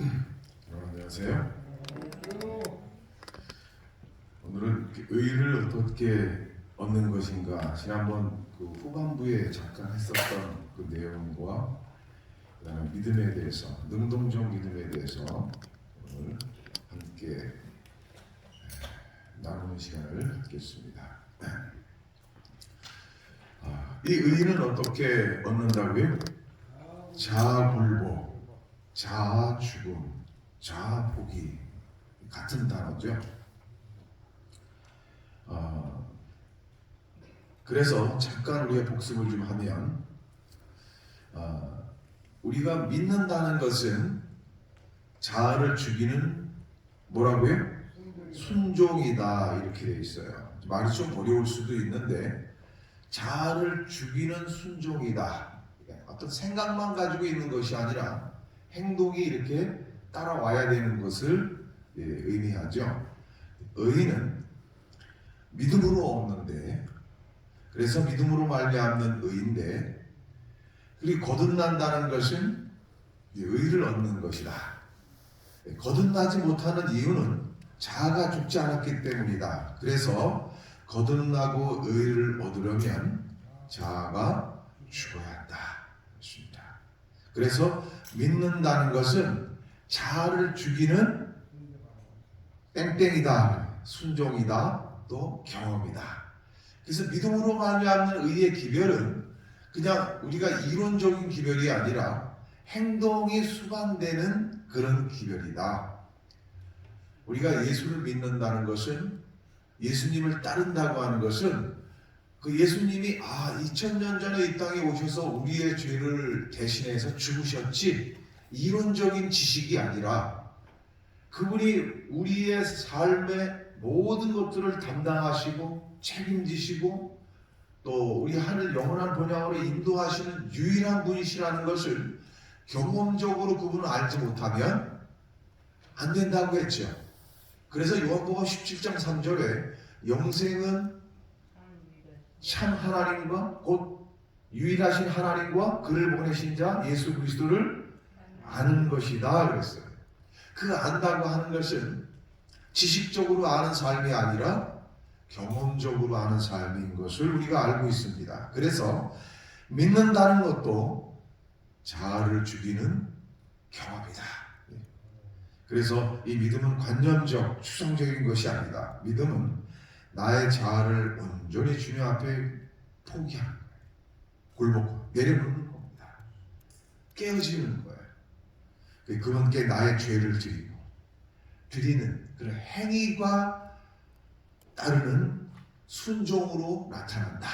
안녕하세요. 오늘은 의를 어떻게 얻는 것인가, 지난번 그 후반부에 잠깐 했었던 그 내용과 그다음에 믿음에 대해서, 능동적 믿음에 대해서 오늘 함께 나누는 시간을 갖겠습니다. 이 의는 어떻게 얻는다고요? 자불복, 자죽음, 자포기 같은 단어죠. 그래서 잠깐 우리가 복습을 좀 하면, 우리가 믿는다는 것은 자아를 죽이는 뭐라고요? 순종이다, 이렇게 되어 있어요. 말이 좀 어려울 수도 있는데, 자아를 죽이는 순종이다. 어떤 생각만 가지고 있는 것이 아니라 행동이 이렇게 따라와야 되는 것을 의미하죠. 의는 믿음으로 얻는데, 그래서 믿음으로 말미암는 의인데, 그리고 거듭난다는 것은 의를 얻는 것이다. 거듭나지 못하는 이유는 자아가 죽지 않았기 때문이다. 그래서 거듭나고 의를 얻으려면 자아가 죽어야 한다. 그렇습니다. 그래서 믿는다는 것은 자아를 죽이는 땡땡이다, 순종이다, 또 경험이다. 그래서 믿음으로 말미암는 의의 기별은 그냥 우리가 이론적인 기별이 아니라 행동이 수반되는 그런 기별이다. 우리가 예수를 믿는다는 것은, 예수님을 따른다고 하는 것은, 그 예수님이 2000년 전에 이 땅에 오셔서 우리의 죄를 대신해서 죽으셨지, 이론적인 지식이 아니라 그분이 우리의 삶의 모든 것들을 담당하시고 책임지시고 또 우리 하늘 영원한 본향으로 인도하시는 유일한 분이시라는 것을 경험적으로 그분을 알지 못하면 안 된다고 했죠. 그래서 요한복음 17장 3절에 영생은 참 하나님과 곧 유일하신 하나님과 그를 보내신 자 예수 그리스도를 아는 것이다 그랬어요. 그 안다고 하는 것은 지식적으로 아는 삶이 아니라 경험적으로 아는 삶인 것을 우리가 알고 있습니다. 그래서 믿는다는 것도 자아를 죽이는 경험이다. 그래서 이 믿음은 관념적, 추상적인 것이 아니다. 믿음은 나의 자아를 온전히 주님 앞에 포기하는 거예요. 굴복하고 내려놓는 겁니다. 깨어지는 거예요. 그분께 나의 죄를 드리는 그런 행위가 따르는 순종으로 나타난다.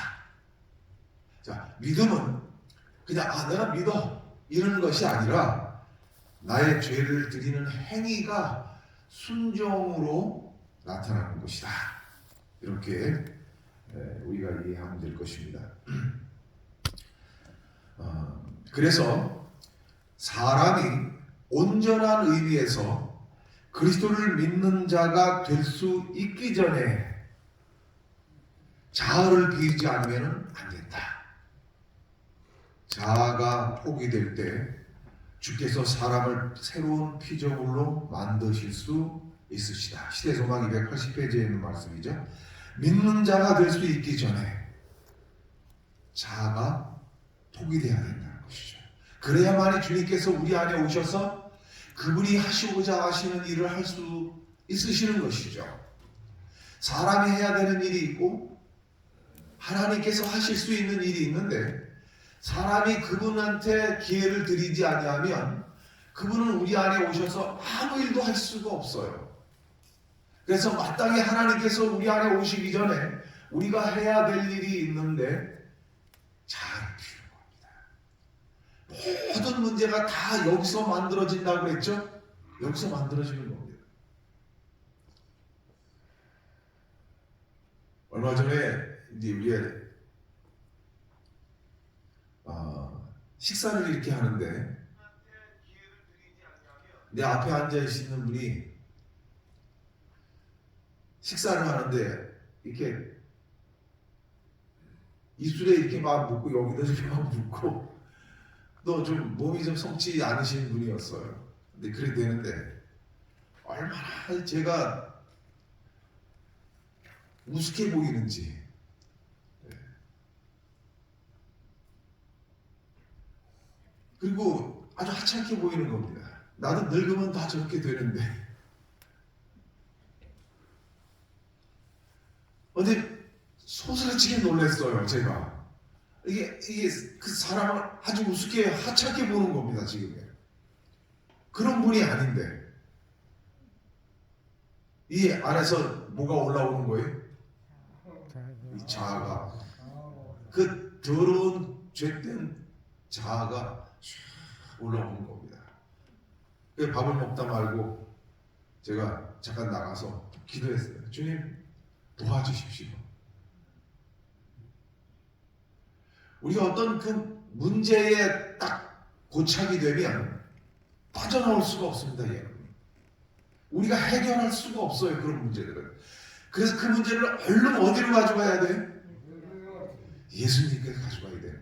자, 믿음은 그냥 내가 믿어 이러는 것이 아니라 나의 죄를 드리는 행위가 순종으로 나타나는 것이다. 이렇게 우리가 이해하면 될 것입니다. 그래서 사람이 온전한 의미에서 그리스도를 믿는 자가 될 수 있기 전에 자아를 비우지 않으면 안 된다. 자아가 포기될 때 주께서 사람을 새로운 피조물로 만드실 수 있으시다. 시대소망 280페이지에 있는 말씀이죠. 믿는 자가 될 수 있기 전에 자아가 포기되어야 된다는 것이죠. 그래야만이 주님께서 우리 안에 오셔서 그분이 하시고자 하시는 일을 할 수 있으시는 것이죠. 사람이 해야 되는 일이 있고 하나님께서 하실 수 있는 일이 있는데, 사람이 그분한테 기회를 드리지 아니하면 그분은 우리 안에 오셔서 아무 일도 할 수가 없어요. 그래서 마땅히 하나님께서 우리 안에 오시기 전에 우리가 해야 될 일이 있는데 자아를 비우는 겁니다. 모든 문제가 다 여기서 만들어진다고 했죠? 여기서 만들어지는 겁니다. 얼마 전에 이제 우리의 식사를 이렇게 하는데 내 앞에 앉아 있는 분이 식사를 하는데 이렇게 입술에 이렇게 막 묻고 여기다 이렇게 막 묻고 또 좀 몸이 좀 성치 않으신 분이었어요. 근데 그래 되는데 얼마나 제가 우습게 보이는지. 그리고 아주 하찮게 보이는 겁니다. 나도 늙으면 다 저렇게 되는데. 근데 소스라치게 놀랐어요, 제가. 이게 그 사람을 아주 우습게 하찮게 보는 겁니다, 지금. 그런 분이 아닌데. 이 안에서 뭐가 올라오는 거예요? 이 자아가. 그 더러운 죄된 자아가 올라오는 겁니다. 그 밥을 먹다 말고 제가 잠깐 나가서 기도했어요. 주님 도와주십시오. 우리가 어떤 그 문제에 딱 고착이 되면 빠져나올 수가 없습니다. 여러분. 우리가 해결할 수가 없어요. 그런 문제들은. 그래서 그 문제를 얼른 어디로 가져가야 돼요? 예수님께서 가져가야 돼요.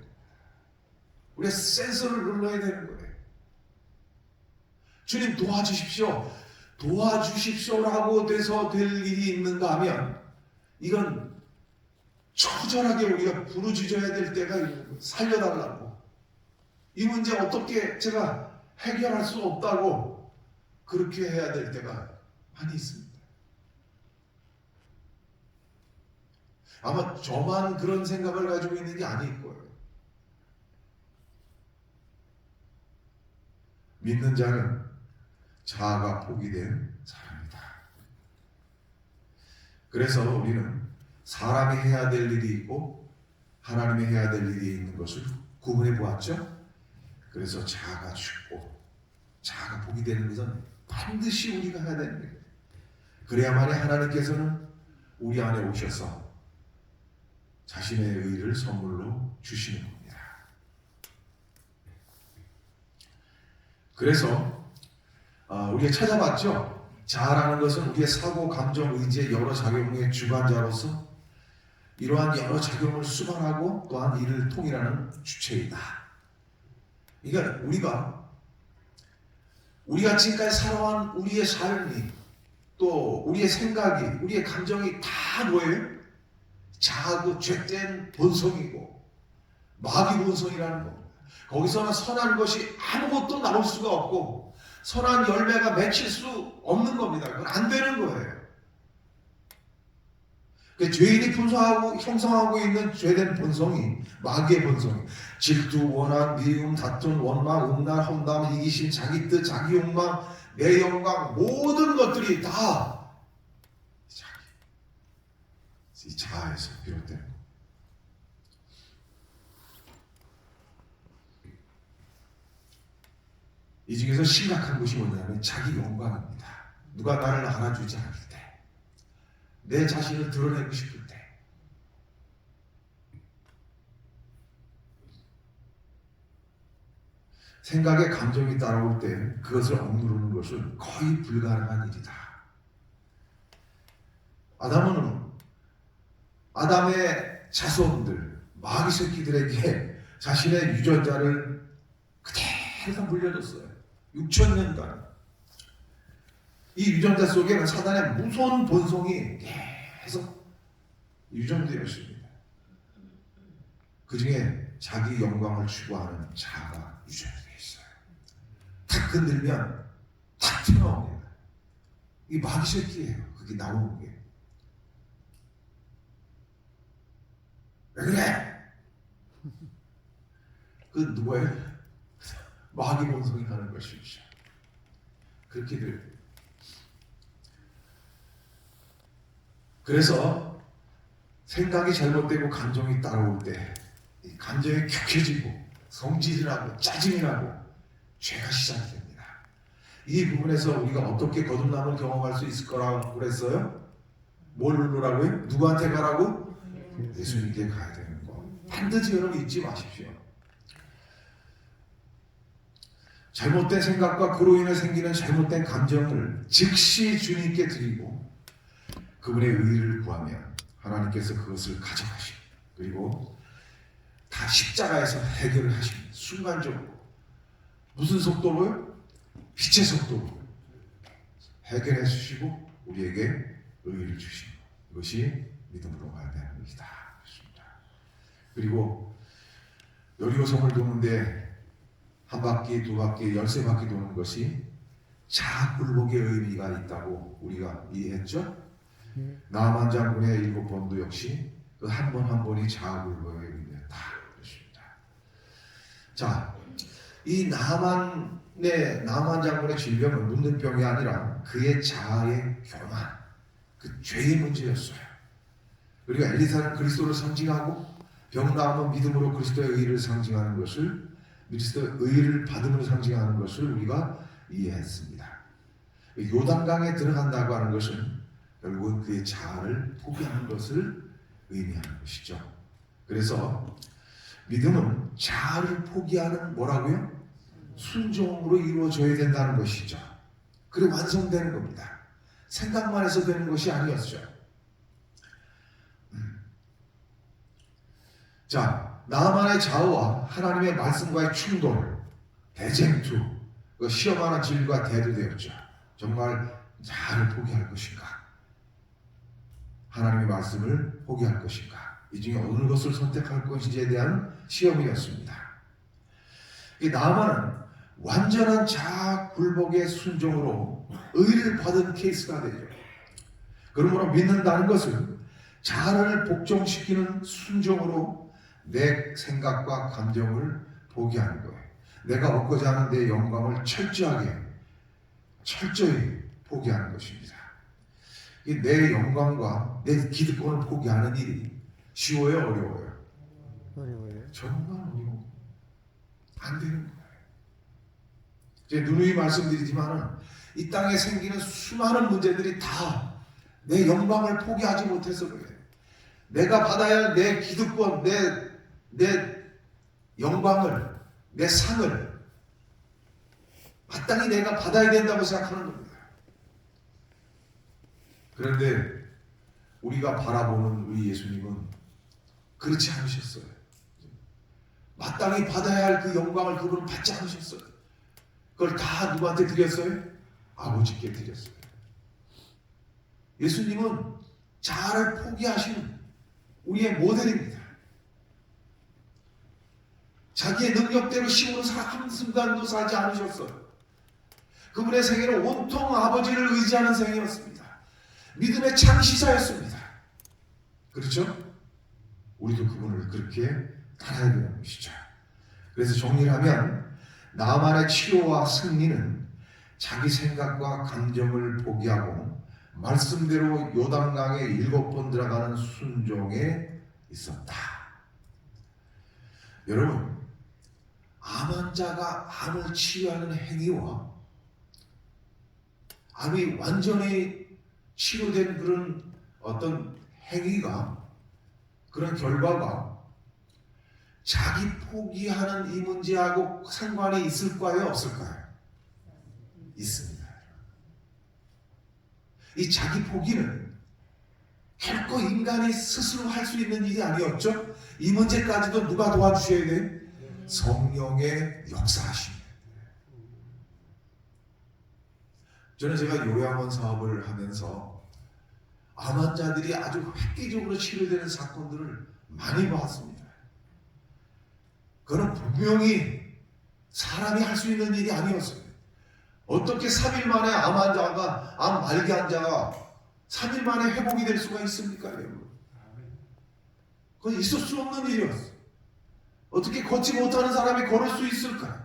우리가 센서를 눌러야 되는 거예요. 주님 도와주십시오. 도와주십시오라고 돼서 될 일이 있는가 하면 이건 처절하게 우리가 부르짖어야 될 때가 있는 거예요. 살려달라고. 이 문제 어떻게 제가 해결할 수 없다고 그렇게 해야 될 때가 많이 있습니다. 아마 저만 그런 생각을 가지고 있는 게 아닐 거예요. 믿는 자는 자아가 포기된 사람이다. 그래서 우리는 사람이 해야 될 일이 있고 하나님이 해야 될 일이 있는 것을 구분해 보았죠. 그래서 자아가 죽고 자아가 포기되는 것은 반드시 우리가 해야 되는 거예요. 그래야만이 하나님께서는 우리 안에 오셔서 자신의 의를 선물로 주시는 겁니다. 그래서 우리가 찾아봤죠. 자아라는 것은 우리의 사고, 감정, 의지의 여러 작용의 주관자로서 이러한 여러 작용을 수반하고 또한 이를 통일하는 주체이다. 그러니까 우리가 지금까지 살아온 우리의 삶이 또 우리의 생각이 우리의 감정이 다 뭐예요? 자아고 죄된 본성이고 마귀 본성이라는 겁니다. 거기서는 선한 것이 아무것도 나올 수가 없고 선한 열매가 맺힐 수 없는 겁니다. 그건 안 되는 거예요. 죄인이 형성하고 있는 죄된 본성이 마귀의 본성이 질투, 원한, 미움, 다툼, 원망, 음란, 험담, 이기심, 자기 뜻, 자기 욕망, 내 영광 모든 것들이 다 이 자아에서 비롯되는 겁니다. 이 중에서 심각한 것이 뭐냐면 자기 영광입니다. 누가 나를 알아주지 않을 때, 내 자신을 드러내고 싶을 때, 생각에 감정이 따라올 때 그것을 억누르는 것은 거의 불가능한 일이다. 아담의 자손들, 마귀 새끼들에게 자신의 유전자를 그대로 물려줬어요. 6,000년간. 이 유전자 속에는 사단의 무서운 본성이 계속 유전되어 있습니다. 그 중에 자기 영광을 추구하는 자아가 유전되어 있어요. 탁 건들면 탁 튀어나옵니다. 이 마귀 새끼예요. 그게 나오는 게. 왜 그래? 그 누구예요? 마귀 본성이 하는 것이죠. 그렇게 돼요. 그래서 생각이 잘못되고 감정이 따라올 때 이 감정이 격해지고 성질이 나고 짜증이 나고 죄가 시작이 됩니다. 이 부분에서 우리가 어떻게 거듭남을 경험할 수 있을 거라고 그랬어요? 뭘 누르라고요? 누구한테 가라고? 예수님께 가야 되는 거. 반드시 여러분 잊지 마십시오. 잘못된 생각과 그로 인해 생기는 잘못된 감정을 즉시 주님께 드리고 그분의 의를 구하면 하나님께서 그것을 가져가시고 그리고 다 십자가에서 해결을 하십니다. 순간적으로. 무슨 속도로요? 빛의 속도로 해결해 주시고 우리에게 의의를 주신 것. 이것이 믿음으로 가야 되는 것이다. 그렇습니다. 그리고 여리고성을 도는데 한 바퀴, 두 바퀴, 13바퀴 도는 것이 자굴복의 의미가 있다고 우리가 이해했죠? 나만 장군의 7번도 역시 그 한 번 한 번이 자굴복의 의미였다. 그렇습니다. 자, 이 나만 장군의 질병은 묻는 병이 아니라 그의 자아의 교만, 그 죄의 문제였어요. 그리고 엘리사는 그리스도를 상징하고 병 나음은 믿음으로 그리스도의 의를 상징하는 것을, 그리스도의 의를 받음으로 상징하는 것을 우리가 이해했습니다. 요단강에 들어간다고 하는 것은 결국은 그의 자아를 포기하는 것을 의미하는 것이죠. 그래서 믿음은 자아를 포기하는 뭐라고요? 순종으로 이루어져야 된다는 것이죠. 그래 완성되는 겁니다. 생각만 해서 되는 것이 아니었죠. 자, 나만의 자아와 하나님의 말씀과의 충돌, 대쟁투, 시험하는 진리가 대두되었죠. 정말 자아를 포기할 것인가? 하나님의 말씀을 포기할 것인가? 이 중에 어느 것을 선택할 것인지에 대한 시험이었습니다. 나만은 완전한 자아 굴복의 순종으로 의를 받은 케이스가 되죠. 그러므로 믿는다는 것은 자아를 복종시키는 순종으로 내 생각과 감정을 포기하는 거예요. 내가 얻고자 하는 내 영광을 철저히 포기하는 것입니다. 내 영광과 내 기득권을 포기하는 일이 쉬워요, 어려워요? 어려워요. 정말 어려워. 안 되는 거예요. 제가 누누이 말씀드리지만 이 땅에 생기는 수많은 문제들이 다 내 영광을 포기하지 못해서 그래요. 내가 받아야 할 내 기득권, 내 영광을, 내 상을 마땅히 내가 받아야 된다고 생각하는 겁니다. 그런데 우리가 바라보는 우리 예수님은 그렇지 않으셨어요. 마땅히 받아야 할 그 영광을 그분은 받지 않으셨어요. 그걸 다 누구한테 드렸어요? 아버지께 드렸어요. 예수님은 자아를 포기하시는 우리의 모델입니다. 자기의 능력대로 힘으로 한순간도 살지 않으셨어요. 그분의 생애는 온통 아버지를 의지하는 생애였습니다. 믿음의 창시자였습니다. 그렇죠? 우리도 그분을 그렇게 따라야 되는 것이죠. 그래서 정리를 하면 나만의 치료와 승리는 자기 생각과 감정을 포기하고 말씀대로 요단강에 7번 들어가는 순종에 있었다. 여러분, 암 환자가 암을 치유하는 행위와 암이 완전히 치료된 그런 어떤 행위가, 그런 결과가 자기 포기하는 이 문제하고 상관이 있을까요? 없을까요? 있습니다. 이 자기 포기는 결코 인간이 스스로 할 수 있는 일이 아니었죠. 이 문제까지도 누가 도와주셔야 돼요? 성령의 역사하심. 저는 제가 요양원 사업을 하면서 암 환자들이 아주 획기적으로 치료되는 사건들을 많이 봤습니다. 그건 분명히 사람이 할 수 있는 일이 아니었어요. 어떻게 3일 만에 암 환자가, 암 말기 환자가 3일 만에 회복이 될 수가 있습니까, 여러분? 그건 있을 수 없는 일이었어요. 어떻게 걷지 못하는 사람이 걸을 수 있을까요?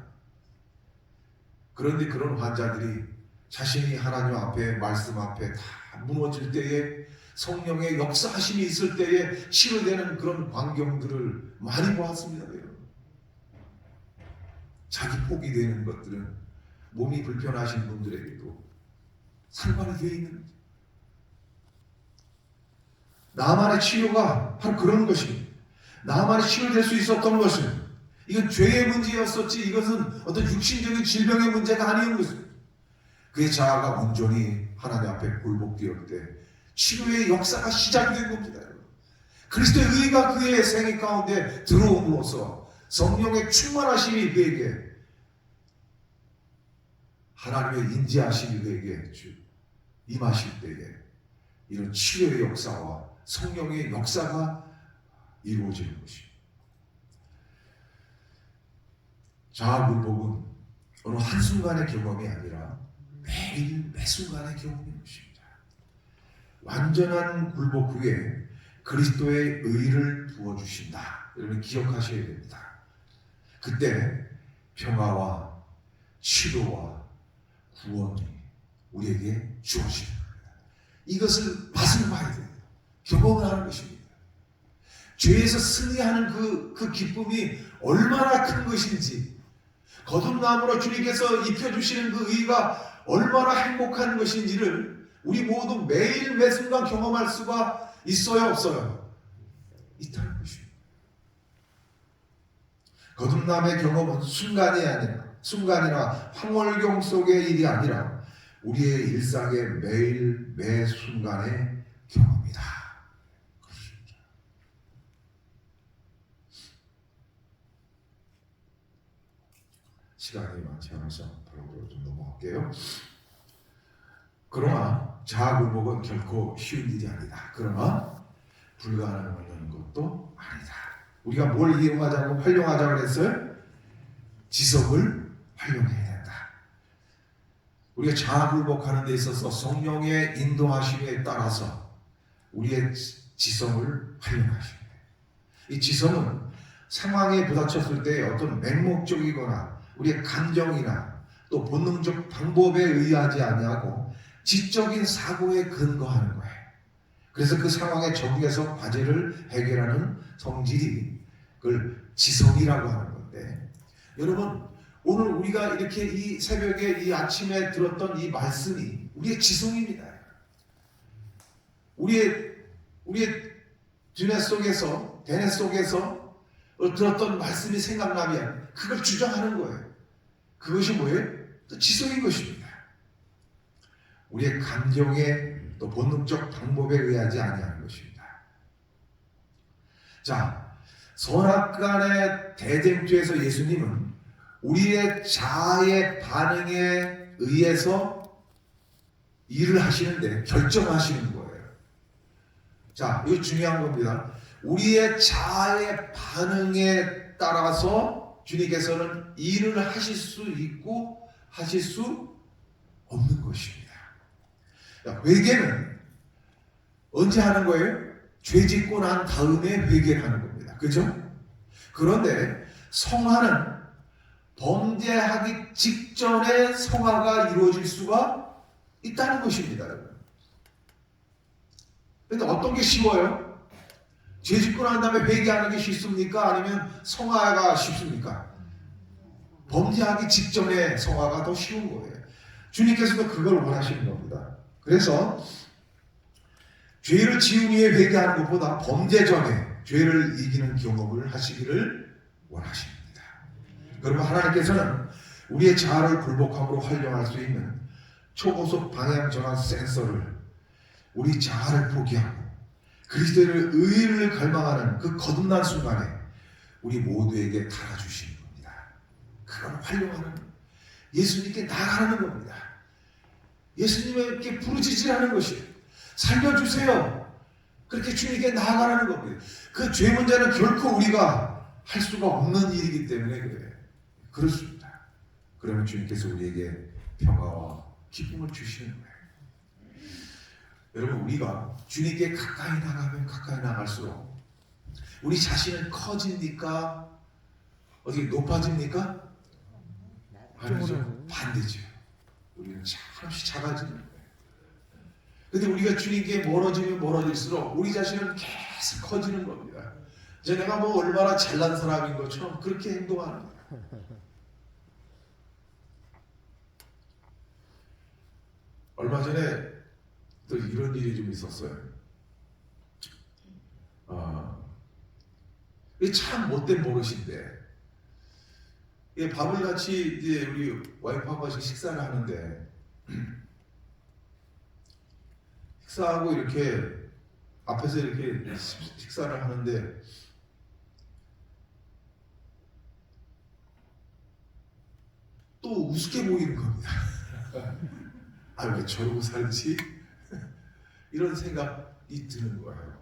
그런데 그런 환자들이 자신이 하나님 앞에, 말씀 앞에 다 무너질 때에, 성령의 역사하심이 있을 때에 치료되는 그런 광경들을 많이 보았습니다, 여러분. 자기 포기되는 것들은 몸이 불편하신 분들에게도 상관이 되어 있는 거죠. 나만의 치료가 바로 그런 것입니다. 나만이 치료될 수 있었던 것은 이건 죄의 문제였었지, 이것은 어떤 육신적인 질병의 문제가 아니었던 것입니다. 그의 자아가 온전히 하나님 앞에 굴복되었을 때 치료의 역사가 시작이 된 겁니다. 그리스도의 의가 그의 생애 가운데 들어옴으로써 성령의 충만하심이 그에게 하나님의 인지하시는 그에게 임하실 때에 이런 치료의 역사와 성령의 역사가 이루어지는 것입니다. 자아굴복은 어느 한순간의 경험이 아니라 매일 매순간의 경험인 것입니다. 완전한 굴복 후에 그리스도의 의를 부어주신다. 여러분 기억하셔야 됩니다. 그때 평화와 치료와 구원이 우리에게 주어지는 겁니다. 이것을 맛을 봐야 돼요. 경험을 하는 것입니다. 죄에서 승리하는 그 기쁨이 얼마나 큰 것인지, 거듭남으로 주님께서 입혀주시는 그 의가 얼마나 행복한 것인지를 우리 모두 매일 매순간 경험할 수가 있어요, 없어요? 있다는 것입니다. 거듭남의 경험은 순간이나 황홀경 속의 일이 아니라 우리의 일상의 매일 매 순간의 경험이다. 그렇습니다. 시간이 많지 않아서 바로 좀 넘어갈게요. 그러나 자아굴복은 결코 쉬운 일이 아니다. 그러나 불가능한 것도 아니다. 우리가 뭘 이용하자고 활용하자고 그랬어요? 지성을 활용해야 된다. 우리가 자아굴복하는 데 있어서 성령의 인도하심에 따라서 우리의 지성을 활용하십니다. 이 지성은 상황에 부닥쳤을 때 어떤 맹목적이거나 우리의 감정이나 또 본능적 방법에 의하지 아니하고 지적인 사고에 근거하는 거예요. 그래서 그 상황에 적응해서 과제를 해결하는 성질이 그걸 지성이라고 하는 건데, 여러분 오늘 우리가 이렇게 이 새벽에 이 아침에 들었던 이 말씀이 우리의 지성입니다. 우리의 두뇌 속에서 대뇌 속에서 들었던 말씀이 생각나면 그걸 주장하는 거예요. 그것이 뭐예요? 또 지성인 것입니다. 우리의 감정에 또 본능적 방법에 의하지 아니하는 것입니다. 자, 선악간의 대쟁투에서 예수님은 우리의 자아의 반응에 의해서 일을 하시는데 결정하시는 거예요. 자, 이거 중요한 겁니다. 우리의 자아의 반응에 따라서 주님께서는 일을 하실 수 있고 하실 수 없는 것입니다. 회개는 언제 하는 거예요? 죄 짓고 난 다음에 회개를 하는 겁니다. 그죠? 그런데 성화는 범죄하기 직전에 성화가 이루어질 수가 있다는 것입니다. 그런데 어떤 게 쉬워요? 죄 짓고 난 다음에 회개하는 게 쉽습니까? 아니면 성화가 쉽습니까? 범죄하기 직전에 성화가 더 쉬운 거예요. 주님께서도 그걸 원하시는 겁니다. 그래서 죄를 지은 후에 회개하는 것보다 범죄 전에 죄를 이기는 경험을 하시기를 원하십니다. 그러면 하나님께서는 우리의 자아를 굴복함으로 활용할 수 있는 초고속 방향 전환 센서를 우리 자아를 포기하고 그리스도의 의를 갈망하는 그 거듭난 순간에 우리 모두에게 달아주시는 겁니다. 그걸 활용하는, 예수님께 나아가는 겁니다. 예수님에게 부르짖으라는 것이에요. 살려주세요. 그렇게 주님께 나아가라는 겁니다. 그 죄 문제는 결코 우리가 할 수가 없는 일이기 때문에 그래요. 그렇습니다. 그러면 주님께서 우리에게 평화와 기쁨을 주시는 거예요. 여러분, 우리가 주님께 가까이 나가면 가까이 나갈수록 우리 자신은 커집니까? 어떻게 높아집니까? 아니죠. 반대죠. 우리는 잠시 작아지는 거예요. 근데 우리가 주님께 멀어지면 멀어질수록 우리 자신은 계속 커지는 겁니다. 내가 뭐 얼마나 잘난 사람인 것처럼 그렇게 행동하는 거예요. 얼마 전에 또 이런 일이 좀 있었어요. 참 못된 버릇인데, 밥을 같이 이제 우리 와이프하고 같이 식사를 하는데, 식사하고 이렇게 앞에서 이렇게 식사를 하는데 또 우습게 보이는 겁니다. 아, 왜 저러고 살지? 이런 생각이 드는 거예요.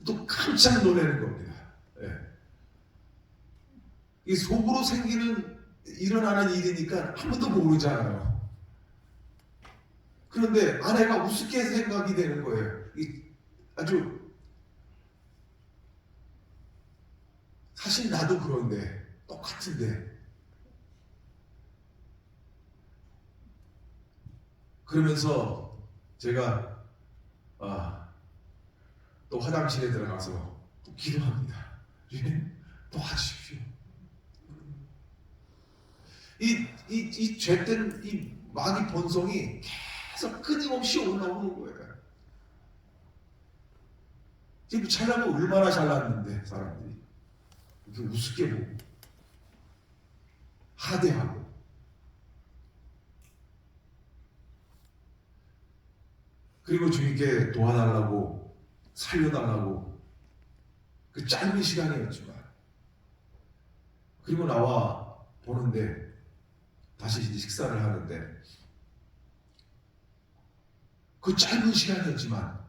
또 깜짝 놀라는 겁니다. 예. 이 속으로 일어나는 일이니까 아무도 모르잖아요. 그런데 아내가 우습게 생각이 되는 거예요. 아주 사실 나도 그런데 똑같은데 그러면서 제가 또 화장실에 들어가서 또 기도합니다. 주님 도와주십시오. 이 죄된 이 마귀 본성이 계속 끊임없이 올라오는 거예요. 지금 잘나면 얼마나 잘났는데 사람들이 이렇게 우습게 보고 하대하고 그리고 주님께 도와달라고 살려달라고 그 짧은 시간이었지만 그리고 나와 보는데 다시 이제 식사를 하는데 그 짧은 시간이었지만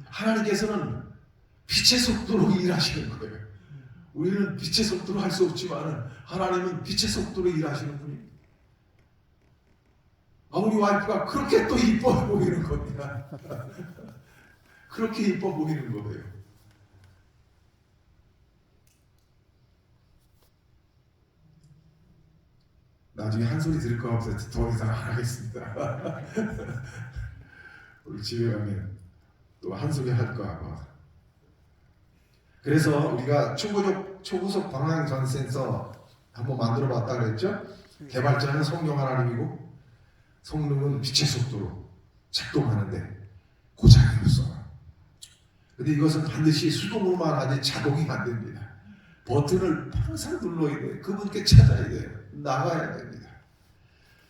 하나님께서는 빛의 속도로 일하시는 거예요. 우리는 빛의 속도로 할 수 없지만 하나님은 빛의 속도로 일하시는 분입니다. 우리 와이프가 그렇게 또 이뻐 보이는 겁니다. 그렇게 이뻐 보이는 거예요. 나중에 한 소리 들을 거 없어서 더 이상 안 하겠습니다. 우리 집에 가면 또 한 소리 할 거 아마. 그래서 우리가 초구속 방향 전 센서 한번 만들어 봤다 그랬죠? 개발자는 성령 하나님이고 성능은 빛의 속도로 작동하는데 고장이 없어. 근데 이것은 반드시 수동으로만 하지 자동이 안 됩니다. 버튼을 항상 눌러야 돼요. 그분께 찾아야 돼요. 나가야 됩니다.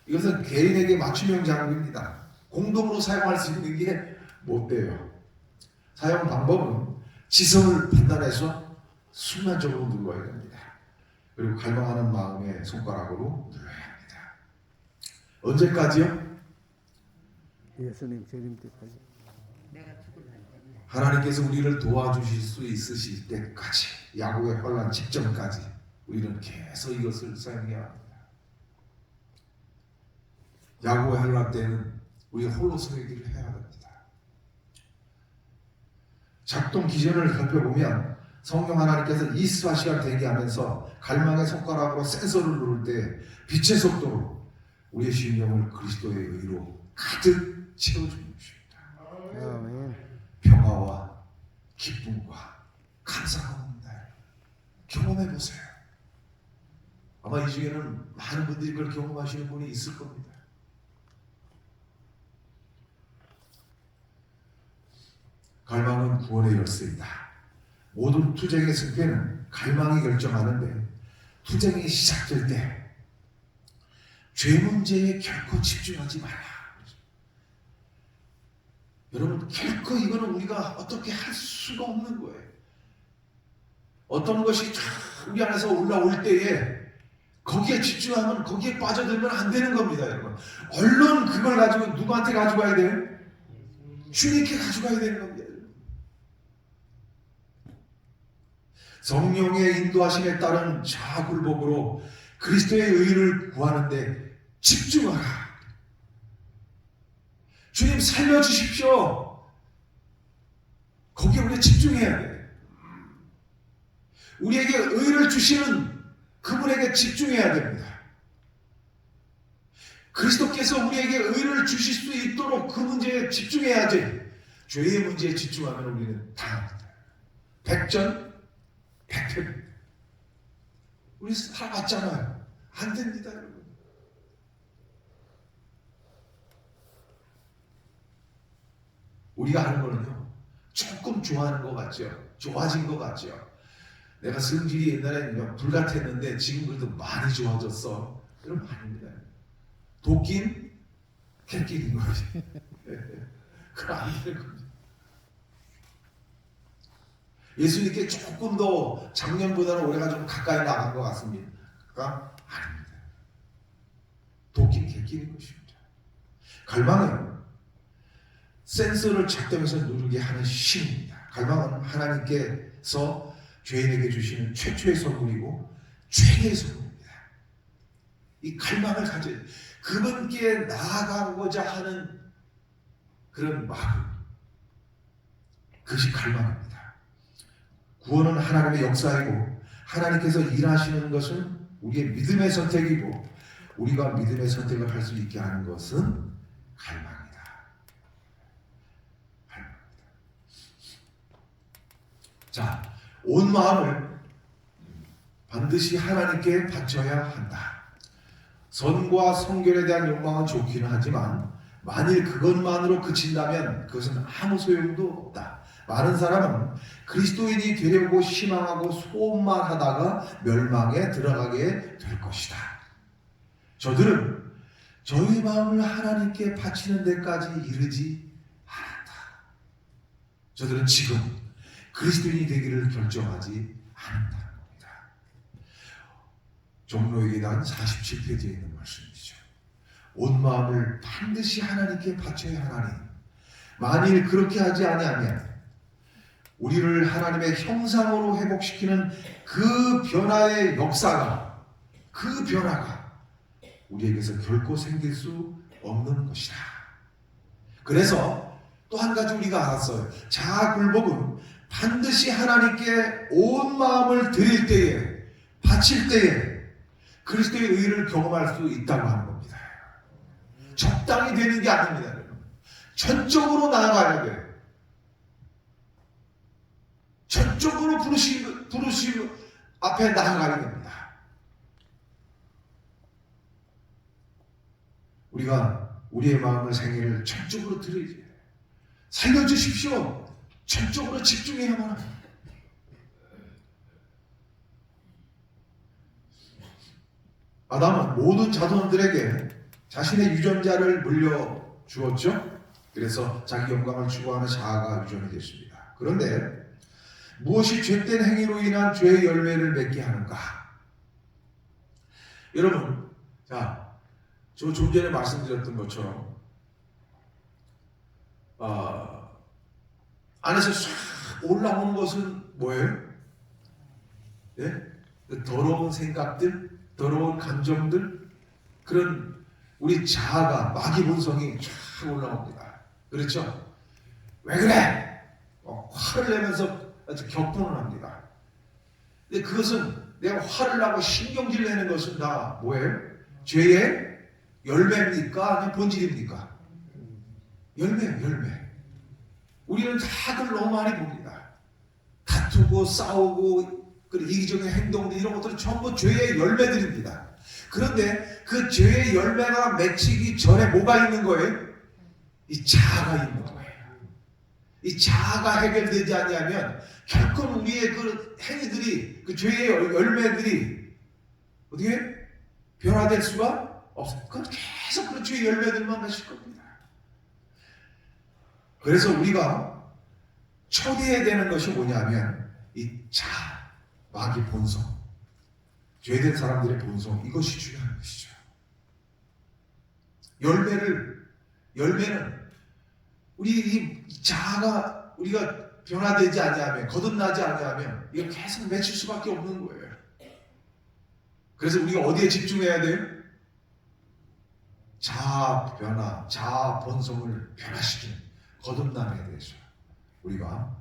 이것은 개인에게 맞춤형 장비입니다. 공동으로 사용할 수 있는 게 못 돼요. 사용 방법은 지성을 판단해서 순간적으로 눌러야 됩니다. 그리고 갈망하는 마음의 손가락으로 눌러야 합니다. 언제까지요? 예수님 재림 때까지. 하나님께서 우리를 도와주실 수 있으실 때까지, 야곱의 환난 직전까지 우리는 계속 이것을 사용해야 합니다. 야곱의 환난 때는 우리 홀로 서기를 해야 됩니다. 작동 기전을 살펴보면 성령 하나님께서 24시간 대기하면서 갈망의 손가락으로 센서를 누를 때 빛의 속도로 우리의 심령을 그리스도의 의로 가득 채워주는 것입니다. 아멘. 평화와 기쁨과 감사가 옵니다. 경험해 보세요. 아마 이 중에는 많은 분들이 그걸 경험하시는 분이 있을 겁니다. 갈망은 구원의 열쇠이다. 모든 투쟁의 승패는 갈망이 결정하는데 투쟁이 시작될 때 죄 문제에 결코 집중하지 마라. 여러분, 결코 이거는 우리가 어떻게 할 수가 없는 거예요. 어떤 것이 우리 안에서 올라올 때에 거기에 집중하면 거기에 빠져들면 안 되는 겁니다, 여러분. 얼른 그걸 가지고 누구한테 가져가야 돼요? 주님께 가져가야 되는 겁니다. 성령의 인도하심에 따른 자굴복으로 그리스도의 의를 구하는데 집중하라. 주님 살려주십시오. 거기에 우리가 집중해야 돼. 우리에게 의를 주시는 그분에게 집중해야 됩니다. 그리스도께서 우리에게 의를 주실 수 있도록 그 문제에 집중해야지. 죄의 문제에 집중하면 우리는 당합니다. 백전 백패입니다. 우리 살아봤잖아요. 안 됩니다, 여러분. 우리가 하는 거는요, 조금 좋아하는 것 같죠? 좋아진 것 같죠? 내가 성질이 옛날에 불같았는데 지금 그래도 많이 좋아졌어. 그럼 아닙니다. 도끼는 객끼는 거지. 그럼 안 되는 겁니다. 예수님께 조금 더 작년보다는 올해가 좀 가까이 나간 것 같습니까? 아닙니다. 느끼는 것입니다. 갈망은 센서를 작동해서 누르게 하는 힘입니다. 갈망은 하나님께서 죄인에게 주시는 최초의 선물이고 최대의 선물입니다. 이 갈망을 가져 그분께 나아가고자 하는 그런 마음, 그것이 갈망입니다. 구원은 하나님의 역사이고 하나님께서 일하시는 것은 우리의 믿음의 선택이고 우리가 믿음의 선택을 할 수 있게 하는 것은 갈망입니다. 자, 온 마음을 반드시 하나님께 바쳐야 한다. 선과 성결에 대한 욕망은 좋기는 하지만 만일 그것만으로 그친다면 그것은 아무 소용도 없다. 많은 사람은 그리스도인이 되려고 희망하고 소원만 하다가 멸망에 들어가게 될 것이다. 저들은 저희 마음을 하나님께 바치는 데까지 이르지 않았다. 저들은 지금 그리스도인이 되기를 결정하지 않는다는 겁니다. 종로에게단 47페이지에 있는 말씀이죠. 온 마음을 반드시 하나님께 바쳐야 하나니 만일 그렇게 하지 아니하면 우리를 하나님의 형상으로 회복시키는 그 변화의 역사가 그 변화가 우리에게서 결코 생길 수 없는 것이다. 그래서 또 한 가지 우리가 알았어요. 자아굴복은 반드시 하나님께 온 마음을 드릴 때에 바칠 때에 그리스도의 의를 경험할 수 있다고 하는 겁니다. 적당히 되는 게 아닙니다. 전적으로 나아가야 돼요. 전적으로 부르심 앞에 나아가야 됩니다. 우리가 우리의 마음을 생애를 전적으로 드리지. 살려주십시오. 전적으로 집중해야만 합니다. 아담은 모든 자손들에게 자신의 유전자를 물려주었죠. 그래서 자기 영광을 추구하는 자아가 유전이 됐습니다. 그런데 무엇이 죄된 행위로 인한 죄의 열매를 맺게 하는가? 여러분, 자, 저 좀 전에 말씀드렸던 것처럼 안에서 싹 올라오는 것은 뭐예요? 예? 더러운 생각들, 더러운 감정들, 그런 우리 자아가 마귀 본성이 쫙 올라옵니다. 그렇죠? 왜 그래? 화를 내면서 아주 격분을 합니다. 근데 그것은 내가 화를 나고 신경질 내는 것은 다 뭐예요? 죄의 열매입니까? 아니면 본질입니까? 열매예요, 열매. 우리는 다들 너무 많이 봅니다. 다투고 싸우고 이기적인 행동들 이런 것들은 전부 죄의 열매들입니다. 그런데 그 죄의 열매가 맺히기 전에 뭐가 있는 거예요? 이 자아가 있는 거예요. 이 자아가 해결되지 않으면 결코 우리의 그 행위들이 그 죄의 열매들이 어떻게 변화될 수가 없어요. 그건 계속 그 죄의 열매들만 맺힐 겁니다. 그래서 우리가 처리해야 되는 것이 뭐냐면 이 자아, 마귀 본성, 죄된 사람들의 본성, 이것이 중요한 것이죠. 열매는 우리 이 자아가 우리가 변화되지 아니하면, 거듭나지 아니하면 이거 계속 맺힐 수밖에 없는 거예요. 그래서 우리가 어디에 집중해야 돼요? 자아 변화, 자아 본성을 변화시키는 거듭남에 대해서 우리가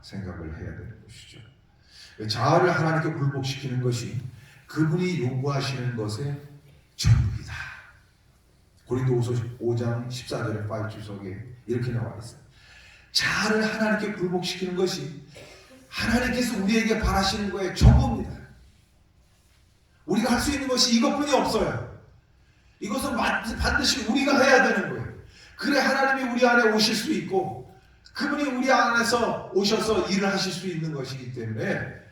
생각을 해야 되는 것이죠. 자아를 하나님께 굴복시키는 것이 그분이 요구하시는 것의 전부이다. 고린도후서 5장 14절의 파이주석에 이렇게 나와 있어요. 자아를 하나님께 굴복시키는 것이 하나님께서 우리에게 바라시는 거의 전부입니다. 우리가 할 수 있는 것이 이것뿐이 없어요. 이것은 반드시 우리가 해야 되는 거예요. 그래 하나님이 우리 안에 오실 수 있고 그분이 우리 안에서 오셔서 일을 하실 수 있는 것이기 때문에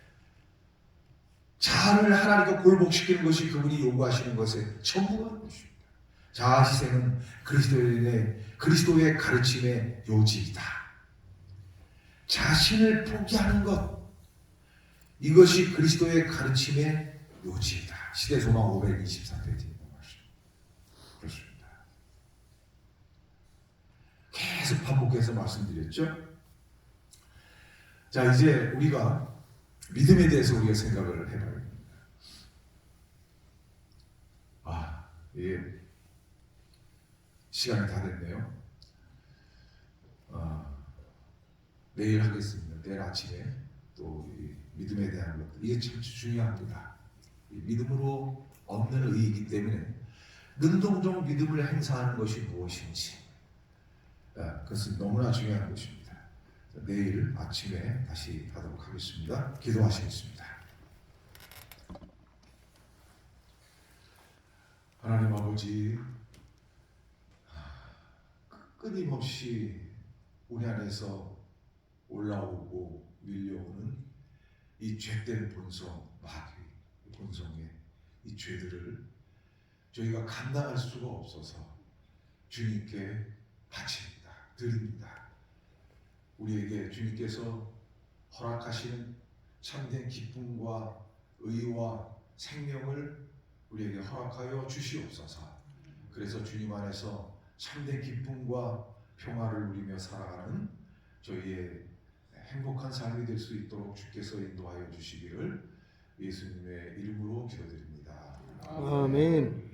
자아를 하나님께 굴복시키는 것이 그분이 요구하시는 것의 전부가 것입니다. 자아 희생은 그리스도의 가르침의 요지이다. 자신을 포기하는 것, 이것이 그리스도의 가르침의 요지이다. 시대소망 523페이지. 계속 반복해서 말씀드렸죠. 자, 이제 우리가 믿음에 대해서 우리가 생각을 해봐야 됩니다. 예, 시간이 다 됐네요. 내일 하겠습니다. 내일 아침에 또 이 믿음에 대한 것들, 이게 참 중요합니다. 이 믿음으로 얻는 의이기 때문에 능동적 믿음을 행사하는 것이 무엇인지, 그것은 너무나 중요한 것입니다. 내일 아침에 다시 하도록 하겠습니다. 기도하시겠습니다. 하나님 아버지, 끊임없이 우리 안에서 올라오고 밀려오는 이 죄된 본성, 마귀 본성의 이 죄들을 저희가 감당할 수가 없어서 주님께 바칩니다. 드립니다. 우리에게 주님께서 허락하시는 참된 기쁨과 의와 생명을 우리에게 허락하여 주시옵소서. 그래서 주님 안에서 참된 기쁨과 평화를 누리며 살아가는 저희의 행복한 삶이 될 수 있도록 주께서 인도하여 주시기를 예수님의 이름으로 기도드립니다. 아멘.